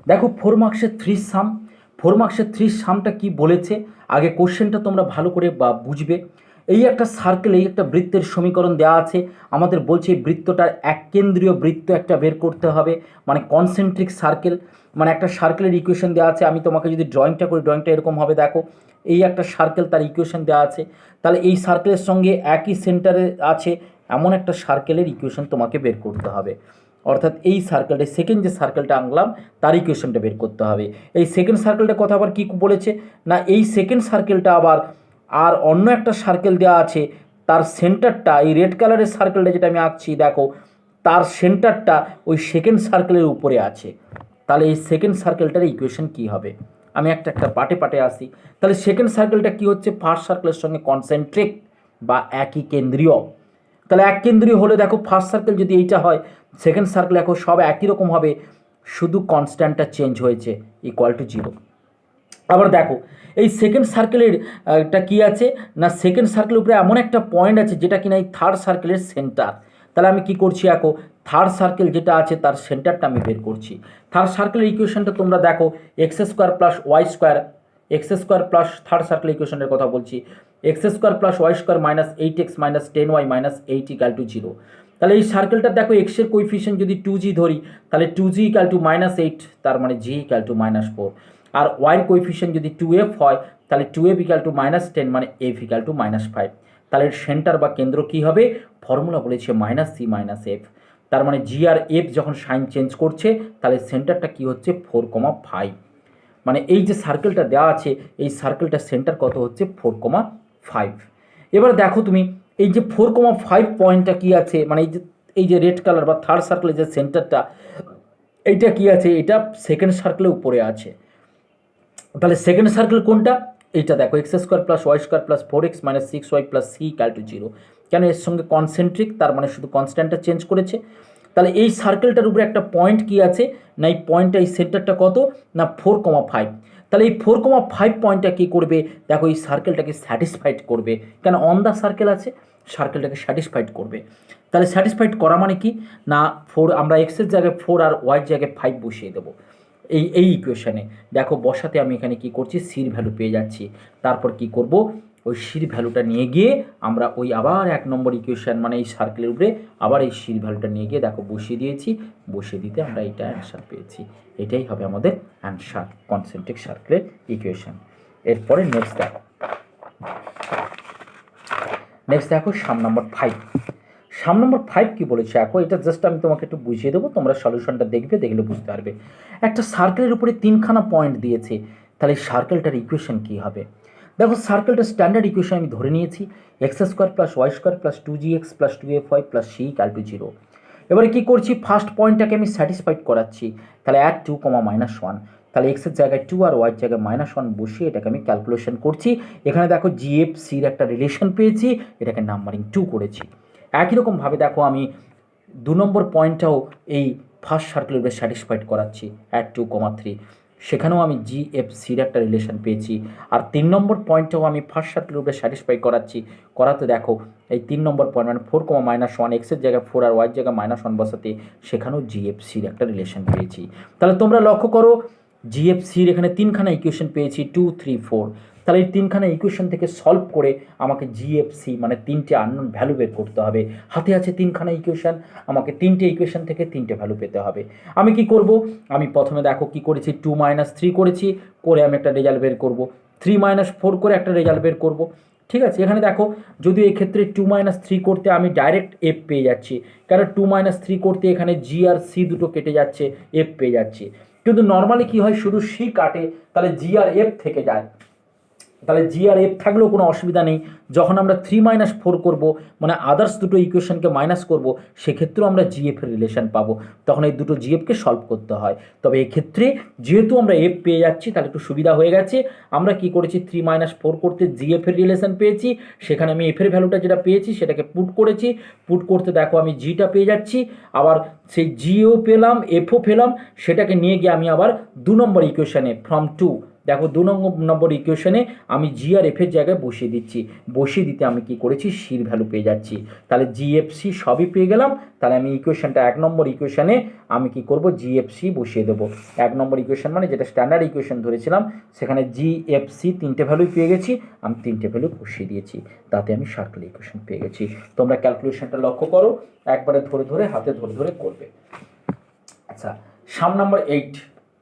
দেখো 4 মার্কসের 3 সাম, 4 মার্কসের 3 সামটা কি বলেছে আগে কোশ্চেনটা তোমরা ভালো করে বুঝবে। এই একটা সার্কেল, এই একটা বৃত্তের সমীকরণ দেওয়া আছে, আমাদের বলছে এই বৃত্তটার এক কেন্দ্রীয় বৃত্ত একটা বের করতে হবে, মানে কনসেন্ট্রিক সার্কেল, মানে একটা সার্কেলের ইকুয়েশন দেওয়া আছে। আমি তোমাকে যদি ড্রয়িংটা করি, ড্রয়িংটা এরকম হবে, দেখো এই একটা সার্কেল, তার ইকুয়েশন দেওয়া আছে, তাহলে এই সার্কেলের সঙ্গে একই সেন্টারে আছে এমন একটা সার্কেলের ইকুয়েশন তোমাকে বের করতে হবে। অর্থাৎ এই সার্কেলটা, সেকেন্ড যে সার্কেলটা আঁকলাম তার ইকুয়েশনটা বের করতে হবে। এই সেকেন্ড সার্কেলটা কথা আবার কী বলেছে না, এই সেকেন্ড সার্কেলটা আবার আর অন্য একটা সার্কেল দেওয়া আছে, তার সেন্টারটা, এই রেড কালারের সার্কেলটা যেটা আমি আঁকছি দেখো, তার সেন্টারটা ওই সেকেন্ড সার্কেলের উপরে আছে। তাহলে এই সেকেন্ড সার্কেলটার ইকুয়েশন কী হবে, আমি একটা একটা পাটে পাটে আসি। তাহলে সেকেন্ড সার্কেলটা কী হচ্ছে, ফার্স্ট সার্কেলের সঙ্গে কনসেন্ট্রিক বা একই কেন্দ্রীয়। তাহলে এক কেন্দ্রীয় হলে দেখো ফার্স্ট সার্কেল যদি এইটা হয়, সেকেন্ড সার্কেল এখন সব একই রকম হবে, শুধু কনস্ট্যান্টটা চেঞ্জ হয়েছে, ইকুয়াল টু 0। আবার দেখো এই সেকেন্ড সার্কেলের টা কী আছে না, সেকেন্ড সার্কেলের উপরে এমন একটা পয়েন্ট আছে যেটা কিনা এই থার্ড সার্কেলের সেন্টার। তাহলে আমি কি করছি, এখন থার্ড সার্কেল যেটা আছে তার সেন্টারটা আমি বের করছি। থার্ড সার্কেলের ইকুয়েশনটা তোমরা দেখো, x square plus y square, x square plus third circle ইকুয়েশনের কথা বলছি, x square plus y square minus 8x minus 10y minus 8 equal to 0। তাহলে এই সার্কেলটা দেখো এক্সের কোইফিশিয়েন্ট যদি 2g ধরি, তাহলে 2g ইকাল টু -8, তার মানে g ইকাল টু -4। আর ওয়াইয়ের কোইফিশিয়েন্ট যদি 2f হয়, তাহলে 2f ইকাল টু -10, মানে f ইকাল টু -5। তাহলে সেন্টার বা কেন্দ্র কি হবে, ফর্মুলা বলেছে -c -f। তার মানে জি আর এফ যখন সাইন চেঞ্জ করছে, তাহলে সেন্টারটা কি হচ্ছে 4,5। মানে এই যে সার্কেলটা দেওয়া আছে, এই সার্কেলটার সেন্টার কত হচ্ছে 4,5। এবার দেখো তুমি এই যে 4,5 পয়েন্টটা কি আছে, মানে এই যে রেড কালার বা থার্ড সার্কেলের যে সেন্টারটা, এইটা কি আছে, এটা সেকেন্ড সার্কেলের উপরে আছে। তাহলে সেকেন্ড সার্কেল কোনটা, এইটা দেখো, x square plus y square plus 4x minus 6y plus c equal to 0। কেন, এর সঙ্গে কনসেন্ট্রিক, তার মানে শুধু কনস্ট্যান্টটা চেঞ্জ করেছে। তাহলে এই সার্কেলটার উপরে একটা পয়েন্ট কি আছে না, এই পয়েন্টটা, এই সেন্টারটা কত না 4,5। তাহলে এই 4,5 পয়েন্টটা কী করবে, দেখো এই সার্কেলটাকে স্যাটিসফাইড করবে। কেন, অন দ্য সার্কেল আছে, সার্কেলটাকে স্যাটিসফাইড করবে। তাহলে স্যাটিসফাইড করা মানে কি না, 4 আমরা এক্সের জায়গায় 4 আর ওয়াইয়ের জায়গায় 5 বসিয়ে দেবো এই ইকুয়েশানে। দেখো বসাতে আমি এখানে কি করছি, সির ভ্যালু পেয়ে যাচ্ছি। তারপর কি করব, ওই সির ভ্যালুটা নিয়ে গিয়ে আমরা ওই আবার 1 নম্বর ইকুয়েশান, মানে এই সার্কেলের উপরে আবার এই সির ভ্যালুটা নিয়ে গিয়ে দেখো বসিয়ে দিয়েছি, বসিয়ে দিতে আমরা এইটা অ্যান্সার পেয়েছি। এটাই হবে আমাদের অ্যান্সার, কনসেন্ট্রিক সার্কেলের ইকুয়েশান। এরপরে নেক্সট দেখো সাম নাম্বার 5। সাম নম্বর 5 কী বলেছে, এখন এটা জাস্ট আমি তোমাকে একটু বুঝিয়ে দেবো, তোমরা সলিউশনটা দেখবে, দেখলে বুঝতে পারবে। একটা সার্কেলের উপরে 3খানা পয়েন্ট দিয়েছে, তাহলে এই সার্কেলটার ইকুয়েশন কী হবে। দেখো সার্কেলটার স্ট্যান্ডার্ড ইকুয়েশন আমি ধরে নিয়েছি, x square plus y square plus 2gx plus 2fy plus c equal to 0। এবারে কী করছি, ফার্স্ট পয়েন্টটাকে আমি স্যাটিসফাইড করাচ্ছি, তাহলে অ্যাট 2, -1। তাহলে এক্সের জায়গায় 2 আর ওয়াইয়ের জায়গায় -1 বসিয়ে এটাকে আমি ক্যালকুলেশন করছি। এখানে দেখো জিএফ সির একটা রিলেশন পেয়েছি, এটাকে নাম্বারিং 2 করেছি। একই রকমভাবে দেখো আমি 2 নম্বর পয়েন্টটাও এই ফার্স্ট সার্কেলের উপরে স্যাটিসফাইড করাচ্ছি, অ্যাট 2, 3। সেখানেও আমি জিএফসির একটা রিলেশন পেয়েছি। আর 3 নম্বর পয়েন্টটাও আমি ফার্স্ট সার্কেলের উপরে স্যাটিসফাই করাচ্ছি, করাতে দেখো এই 3 নম্বর পয়েন্ট মানে 4, -1, এক্সের জায়গায় 4 আর ওয়াইয়ের জায়গায় -1 বসাতে সেখানেও জিএফসির একটা রিলেশন পেয়েছি। তাহলে তোমরা লক্ষ্য করো, জিএফসির এখানে 3খানা ইকুয়েশন পেয়েছি, 2, 3, 4। তাহলে এই 3খানা ইকুয়েশন থেকে সলভ করে আমাকে জিএফসি মানে 3টে আননোন ভ্যালু বের করতে হবে। হাতে আছে 3খানা ইকুয়েশন, আমাকে 3টে ইকুয়েশন থেকে 3টে ভ্যালু পেতে হবে। আমি কি করব, আমি প্রথমে দেখো কি করেছি, 2 - 3 করেছি, করে আমি একটা রেজাল্ট বের করব। 3 - 4 করে একটা রেজাল্ট বের করব। ঠিক আছে, এখানে দেখো যদি এই ক্ষেত্রে 2 - 3 করতে আমি ডাইরেক্ট এফ পেয়ে যাচ্ছি, কারণ 2 - 3 করতে এখানে জি আর সি দুটো কেটে যাচ্ছে, এফ পেয়ে যাচ্ছি। কিন্তু নর্মালি কি হয়, শুধু সি কাটে, তাহলে জি আর এফ থেকে যায়। তাহলে জি আর এফ থাকলেও কোনো অসুবিধা নেই। যখন আমরা 3 - 4 করব, মানে আদার্স দুটো ইকুয়েশনকে মাইনাস করব, সেক্ষেত্রেও আমরা জিএফের রিলেশন পাবো। তখন এই দুটো জিএফকে সলভ করতে হয়। তবে এক্ষেত্রে যেহেতু আমরা এফ পেয়ে যাচ্ছি, তাহলে একটু সুবিধা হয়ে গেছে। আমরা কি করেছি, 3 - 4 করতে জিএফের রিলেশন পেয়েছি, সেখানে আমি এফের ভ্যালুটা যেটা পেয়েছি সেটাকে পুট করেছি। পুট করতে দেখো আমি জিটা পেয়ে যাচ্ছি, আবার সেই জিও পেলাম, এফও পেলাম, সেটাকে নিয়ে গিয়ে আমি আবার 2 নম্বর ইকুয়েশানে ফ্রম 2 দেখো 2 নম্বর ইকুয়েশনে আমি জি আর এফের জায়গায় বসিয়ে দিচ্ছি, বসিয়ে দিতে আমি কি করেছি সির ভ্যালু পেয়ে যাচ্ছি, তাহলে জিএফসি সবই পেয়ে গেলাম। তাহলে আমি ইকুয়েশনটা 1 নম্বর ইকুয়েশনে আমি কি করব জিএফসি বসিয়ে দেবো। 1 নম্বর ইকুয়েশন মানে যেটা স্ট্যান্ডার্ড ইকুয়েশন ধরেছিলাম সেখানে জিএফসি 3টে ভ্যালুই পেয়ে গেছি, আমি 3টে ভ্যালু বসিয়ে দিয়েছি, তাতে আমি সার্কেল ইকুয়েশন পেয়ে গেছি। তোমরা ক্যালকুলেশনটা লক্ষ্য করো, একবারে ধরে ধরে হাতে ধরে ধরে করবে। আচ্ছা, সাম নাম্বার 8,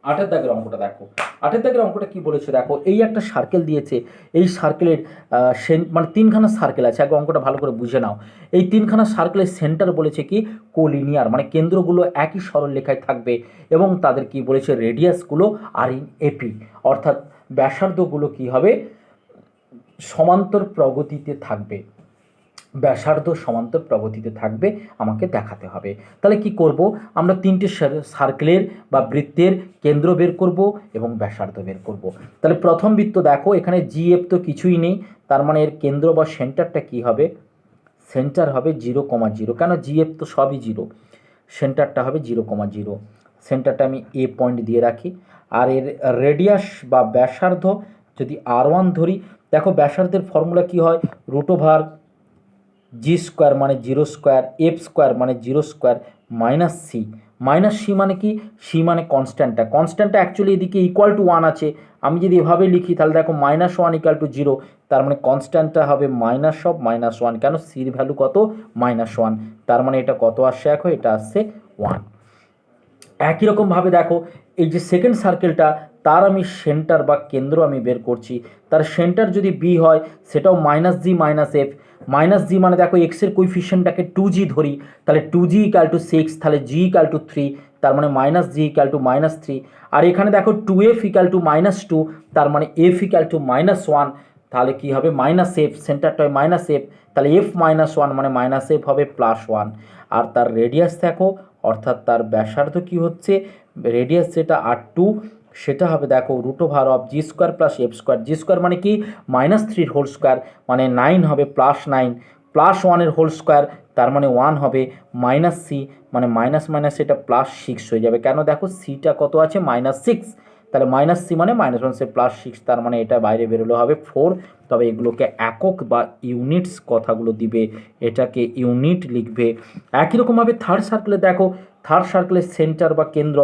8 দাগের অঙ্কটা দেখো। 8 দাগের অঙ্কটা কি বলেছে দেখো, এই একটা সার্কেল দিয়েছে, এই সার্কেলের মানে 3খানা সার্কেল আছে, আগে অঙ্কটা ভালো করে বুঝে নাও। এই 3খানা সার্কেলের সেন্টার বলেছে কি কোলিনিয়ার, মানে কেন্দ্রগুলো একই সরল রেখায় থাকবে এবং তাদের কি বলেছে রেডিয়াসগুলো আর ইন এপি, অর্থাৎ ব্যাসার্ধগুলো কি হবে সমান্তর প্রগতিতে থাকবে, ব্যাসার্ধ সমান্তর প্রগতিতে থাকবে আমাকে দেখাতে হবে। তাহলে কি করব, আমরা 3টে সার্কেলের বা বৃত্তের কেন্দ্র বের করব এবং ব্যাসার্ধ বের করব। তাহলে প্রথম বৃত্ত দেখো, এখানে জিএফ তো কিছুই নেই, তার মানে এর কেন্দ্র বা সেন্টারটা কি হবে, সেন্টার হবে 0,0, কেন জিএফ তো সবই 0, সেন্টারটা হবে 0,0, সেন্টারটা আমি এ পয়েন্ট দিয়ে রাখি। আর এর রেডিয়াস বা ব্যাসার্ধ যদি R1 ধরি, দেখো ব্যাসার্ধের ফর্মুলা কি হয়, √/, জি স্কোয়ার মানে 0 স্কোয়ার, এফ স্কোয়ার মানে 0 square minus C, minus C মানে কি, সি মানে কনস্ট্যান্টটা, কনস্ট্যান্টটা অ্যাকচুয়ালি এদিকে ইকুয়াল টু 1 আছে, আমি যদি এভাবে লিখি তাহলে দেখো -1 = 0, তার মানে কনস্ট্যান্টটা হবে -1, কেন সির ভ্যালু কত -1, তার মানে এটা কত আসছে দেখো, এটা আসছে 1। একই রকমভাবে দেখো এই যে সেকেন্ড সার্কেলটা, তার আমি সেন্টার বা কেন্দ্র আমি বের করছি, তার সেন্টার যদি বি হয় সেটাও -g - f, -g মানে দেখো এক্সের কোইফিশিয়েন্টটাকে 2g ধরি, তাহলে 2g = 6, তাহলে g = 3, তার মানে -g = -3, আর এখানে দেখো 2f = -2, তার মানে f = -1, তাহলে কি হবে -f, সেন্টারটা হয় -f, তাহলে f - 1 মানে -f হবে +1। আর তার রেডিয়াস দেখো, অর্থাৎ তার ব্যাসার্ধ কি হচ্ছে, রেডিয়াস যেটা R2 সেটা হবে দেখো √/g² + f square, G square মানে কি -3 হোল স্কোয়ার মানে 9 হবে +9, +1 এর হোল স্কোয়ার তার মানে 1 হবে, -c মানে মাইনাস এটা +6 হয়ে যাবে, কেন দেখো সিটা কত আছে -6, তাহলে -c মানে -1 সে +6, তার মানে এটা বাইরে বেরোলে হবে 4। তবে এগুলোকে একক বা ইউনিটস কথাগুলো দিবে, এটাকে ইউনিট লিখবে। একই রকমভাবে থার্ড সার্কেলে দেখো, থার্ড সার্কেলের সেন্টার বা কেন্দ্র,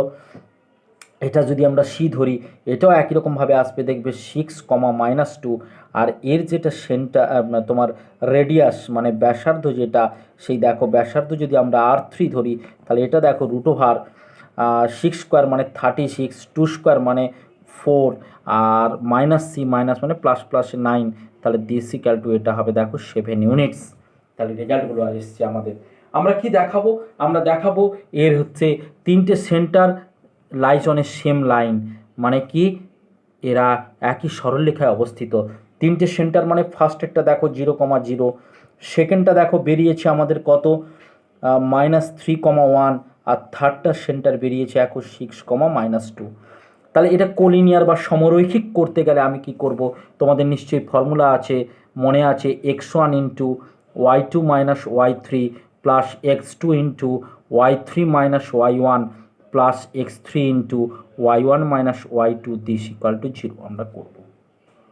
এটা যদি আমরা সি ধরি এটাও একই রকমভাবে আসবে, দেখবে 6, -2, আর এর যেটা সেন্টার তোমার রেডিয়াস মানে ব্যাসার্ধ যেটা, সেই দেখো ব্যাসার্ধ যদি আমরা R3 ধরি তাহলে এটা দেখো √6² মানে 36, 2² মানে 4, আর -c মাইনাস মানে +9, তাহলে দিস ইকুয়াল টু এটা হবে দেখো 7 ইউনিটস। তাহলে রেজাল্টগুলো এসছে আমাদের। আমরা কি দেখাবো, আমরা দেখাবো এর হচ্ছে 3টে centre lies on a same line, মানে কি এরা একই সরলরেখায় অবস্থিত। 3টে সেন্টার মানে ফার্স্টেরটা দেখো 0,0, সেকেন্ডটা দেখো বেরিয়েছে আমাদের কত -3,1, আর থার্ডটা সেন্টার বেরিয়েছে এখন 6, -2। তাহলে এটা কোলিনিয়ার বা সমরৈখিক করতে গেলে আমি কি করব, তোমাদের নিশ্চয়ই ফর্মুলা আছে, মনে আছে, x1 × y2 - y3 plus x2 × y3 - y1 plus x3 × y1 - y2 this equal to 0 আমরা করব।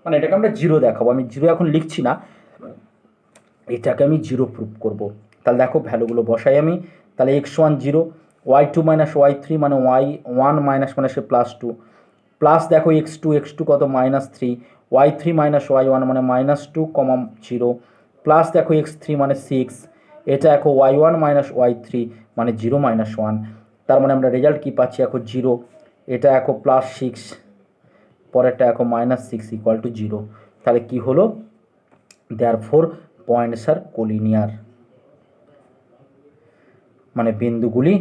মানে এটাকে আমরা 0 দেখাবো, আমি 0 এখন লিখছি না, এটাকে আমি 0 প্রুভ করব। তাহলে দেখো ভ্যালুগুলো বসাই আমি, তাহলে x1 0, y2 - y3 মানে y1 মাইনাস মানে সে +2, প্লাস দেখো x2 কত -3, y3 - y1 মানে -2, 0, প্লাস দেখো x3 মানে 6, এটা দেখো y1 - y3 মানে 0 - 1, তার মানে আমরা রেজাল্ট কি পাচ্ছি এখন 0, এটা এখন +6, পরেরটা এখন -6 ইকুয়াল টু 0। তাহলে কি হলো, দেয়ারফোর পয়েন্টস আর কোলিনিয়ার, মানে বিন্দুগুলি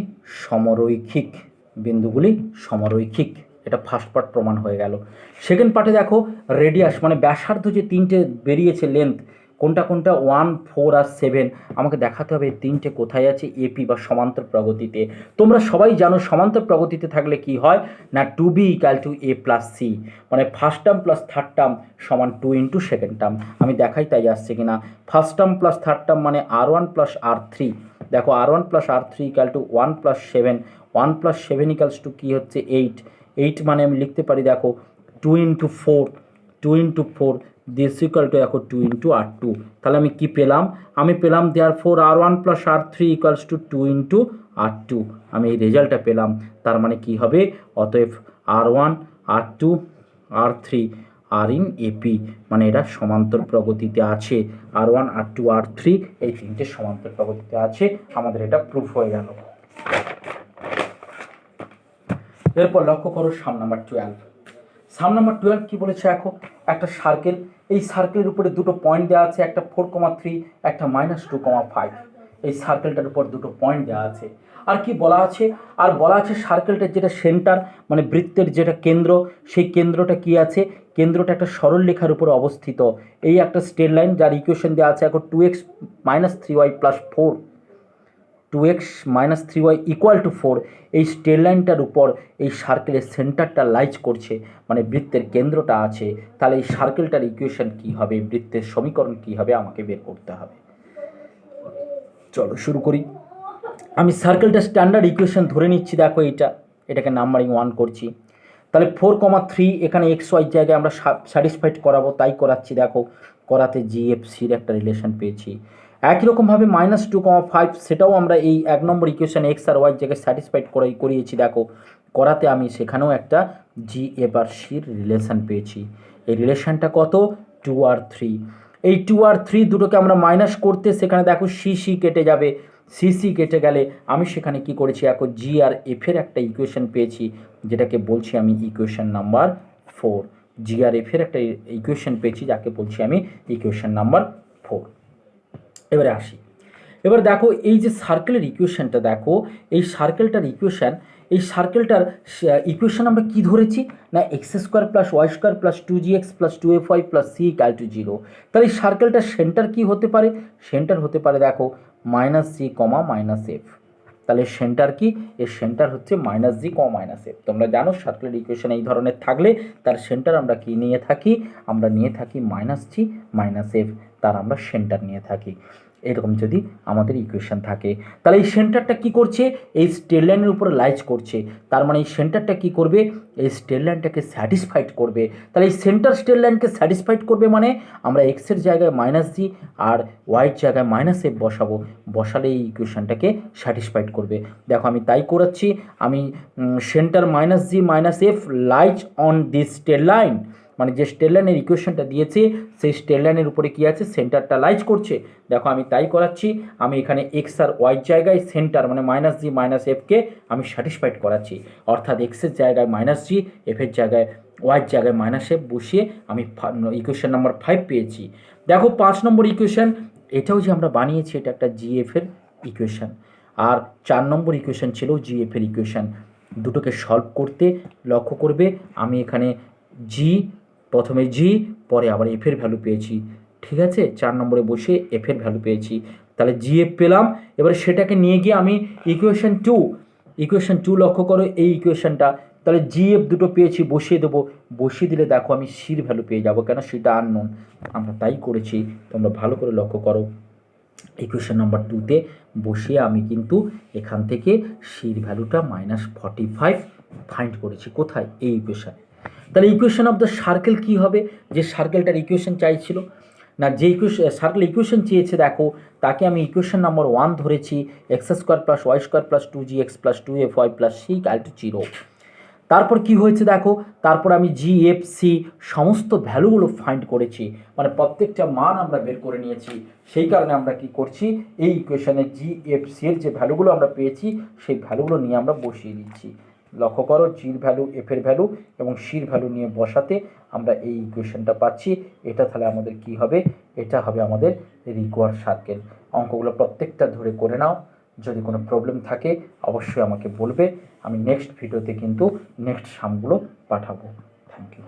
সমরৈখিক, বিন্দুগুলি সমরৈখিক। এটা ফার্স্ট পার্ট প্রমাণ হয়ে গেল। সেকেন্ড পার্টে দেখো রেডিয়াস মানে ব্যাসার্ধ যে 3টে বেরিয়েছে লেন্থ, কোনটা 1, 4 আর 7, আমাকে দেখাতে হবে 3টে কোথায় আছে, এপি বা সমান্তর প্রগতিতে। তোমরা সবাই জানো সমান্তর প্রগতিতে থাকলে কি হয় না 2b = a + c, মানে first term plus third term সমান 2 × সেকেন্ড টার্ম। আমি দেখাই তাই আসছে কিনা, first term plus third term মানে R1 + R3, দেখো R1 + R3 = 1 + 7, 1 + 7 = কি হচ্ছে 8, 8 মানে আমি লিখতে পারি দেখো 2 into four, 2 into four this equal to দেখো 2 ইন্টু R2। তাহলে আমি কি পেলাম? আমি পেলাম therefore R1 plus R3 equals to 2 into R2। আমি এই রেজাল্টটা পেলাম। তার মানে কি হবে? অতএব R1 R2 R3 R in AP, মানে এরা সমান্তর প্রগতিতে আছে। R1 R2 R3 এই তিনটে সমান্তর প্রগতিতে আছে। আমাদের এটা প্রুফ হয়ে গেল। এরপর লক্ষ্য করো সাম নাম্বার 12। সাম নাম্বার 12 কি বলেছে? এখন একটা সার্কেল, এই সার্কেলের উপরে দুটো পয়েন্ট দেওয়া আছে, একটা 4,3 একটা -2,5। এই সার্কেলটার উপর দুটো পয়েন্ট দেওয়া আছে। আর কি বলা আছে? আর বলা আছে সার্কেলটার যেটা সেন্টার, মানে বৃত্তের যেটা কেন্দ্র, সেই কেন্দ্রটা কি আছে? কেন্দ্রটা একটা সরল রেখার উপর অবস্থিত। এই একটা স্ট্রেট লাইন যার ইকুয়েশন দেওয়া আছে এখন 2x - 3y + 4, 2x - 3y = 4। এই স্ট্রেট লাইনটার উপর এই সার্কেলের সেন্টারটা লাইজ করছে, মানে বৃত্তের কেন্দ্রটা আছে। তাহলে এই সার্কেলটার ইকুয়েশন কি হবে, বৃত্তের সমীকরণ কি হবে, আমাকে বের করতে হবে। চলো শুরু করি। আমি সার্কেলটা স্ট্যান্ডার্ড ইকুয়েশন ধরে নিচ্ছি। দেখো এটাকে নাম্বারিং 1 করছি। তাহলে 4,3 এখানে XY জায়গায় আমরা স্যাটিসফাইড করাবো, তাই করাচ্ছি। দেখো করাতে GFCর একটা রিলেশন পেয়েছি। একই রকমভাবে -2,5 সেটাও আমরা এই 1 নম্বর ইকুয়েশন X আর Y জায়গায় স্যাটিসফাইড করিয়েছি। দেখো করাতে আমি সেখানেও একটা GF আর Cর রিলেশন পেয়েছি। এই রিলেশনটা কত? 2 আর 3। এই 2 আর 3 দুটোকে আমরা মাইনাস করতে, সেখানে দেখো CC কেটে যাবে। CC কেটে গেলে আমি সেখানে কি করেছি? এখন G আর F এর একটা ইকুয়েশন পেয়েছি, যেটাকে বলছি আমি ইকুয়েশন নাম্বার 4। G আর F এর একটা ইকুয়েশন পেয়েছি, যাকে বলছি আমি ইকুয়েশন নাম্বার 4। এবারে আসি। এবার দেখো এই যে সার্কেলের ইকুয়েশনটা, দেখো এই সার্কেলটার ইকুয়েশন, এই সার্কেলটার ইকুয়েশন আমরা কি ধরেছি? না x² + y² + 2gx + 2fy + c = 0। তাহলে এই সার্কেলটার সেন্টার কি হতে পারে? সেন্টার হতে পারে দেখো -c, -f। তাহলে সেন্টার কি? এর সেন্টার হচ্ছে -g, -f। তোমরা জানো সার্কেলের ইকুয়েশন এই ধরনের থাকলে তার সেন্টার আমরা কি নিয়ে থাকি? আমরা নিয়ে থাকি -g, -f। তার আমরা সেন্টার নিয়ে থাকি। এরকম যদি আমাদের ইকুয়েশন থাকে, তাহলে এই সেন্টারটা কি করছে? এই স্ট্রেট লাইনের উপরে লাইজ করছে। তার মানে এই সেন্টারটা কি করবে? এই স্ট্রেট লাইনটাকে স্যাটিসফাইড করবে। তাহলে এই সেন্টার স্ট্রেট লাইনকে স্যাটিসফাইড করবে মানে আমরা এক্সের জায়গায় -g আর ওয়াইয়ের জায়গায় -f বসাবো। বসালে এই ইকুয়েশনটাকে স্যাটিসফাইড করবে। দেখো আমি তাই করাচ্ছি। আমি centre -g -f lies on this straight line, মানে যে স্ট্রেট লাইনের ইকুয়েশনটা দিয়েছে সেই স্ট্রেট লাইনের উপরে কী আছে? সেন্টারটা লাইজ করছে। দেখো আমি তাই করাচ্ছি। আমি এখানে এক্স আর ওয়াইয়ের জায়গায় সেন্টার মানে -g -fকে আমি স্যাটিসফাইড করাচ্ছি। অর্থাৎ এক্সের জায়গায় -g, এফের জায়গায় ওয়াইয়ের জায়গায় -f বসিয়ে আমি ইকুয়েশন নাম্বার 5 পেয়েছি। দেখো 5 নম্বর ইকুয়েশন, এটাও যে আমরা বানিয়েছি, এটা একটা GF-এর ইকুয়েশন। আর 4 নম্বর ইকুয়েশন ছিল GF-এর ইকুয়েশন। দুটোকে সলভ করতে লক্ষ্য করবে আমি এখানে প্রথমে G পরে আবার F-এর ভ্যালু পেয়েছি। ঠিক আছে, 4 নম্বরে বসে F-এর ভ্যালু পেয়েছি। তাহলে GF পেলাম। এবার সেটাকে নিয়ে গিয়ে আমি ইকুয়েশন 2 লক্ষ্য করো এই ইকুয়েশনটা। তাহলে GF দুটো পেয়েছি, বসিয়ে দেবো। বসিয়ে দিলে দেখো আমি Cর ভ্যালু পেয়ে যাবো, কেন সেটা আননোন। আমরা তাই করেছি, তোমরা ভালো করে লক্ষ্য করো। ইকুয়েশন নাম্বার 2তে বসিয়ে আমি কিন্তু এখান থেকে Cর ভ্যালুটা -45 ফাইন্ড করেছি। কোথায়? এই ইকুয়েশানে। তাহলে ইকুয়েশন অফ দ্য সার্কেল কী হবে? যে সার্কেলটার ইকুয়েশন চাইছিল, না যে সার্কেল ইকুয়েশন চেয়েছে, দেখো তাকে আমি ইকুয়েশন নাম্বার 1 ধরেছি, x² + y² + 2gx + 2fy + c = 0। তারপর কি হয়েছে দেখো, তারপর আমি GFC সমস্ত ভ্যালুগুলো ফাইন্ড করেছি, মানে প্রত্যেকটা মান আমরা বের করে নিয়েছি। সেই কারণে আমরা কি করছি? এই ইকুয়েশনে GFC এর যে ভ্যালুগুলো আমরা পেয়েছি সেই ভ্যালুগুলো নিয়ে আমরা বসিয়ে দিচ্ছি। লক্ষ্য করো জির ভ্যালু, এফের ভ্যালু এবং সির ভ্যালু নিয়ে বসাতে আমরা এই ইকুয়েশনটা পাচ্ছি। এটা তাহলে আমাদের কি হবে? এটা হবে আমাদের রিকোয়ার্ড সার্কেল। অঙ্কগুলো প্রত্যেকটা ধরে করে নাও। যদি কোনো প্রবলেম থাকে অবশ্যই আমাকে বলবে। আমি নেক্সট ভিডিওতে কিন্তু নেক্সট সামগুলো পাঠাবো। Thank you.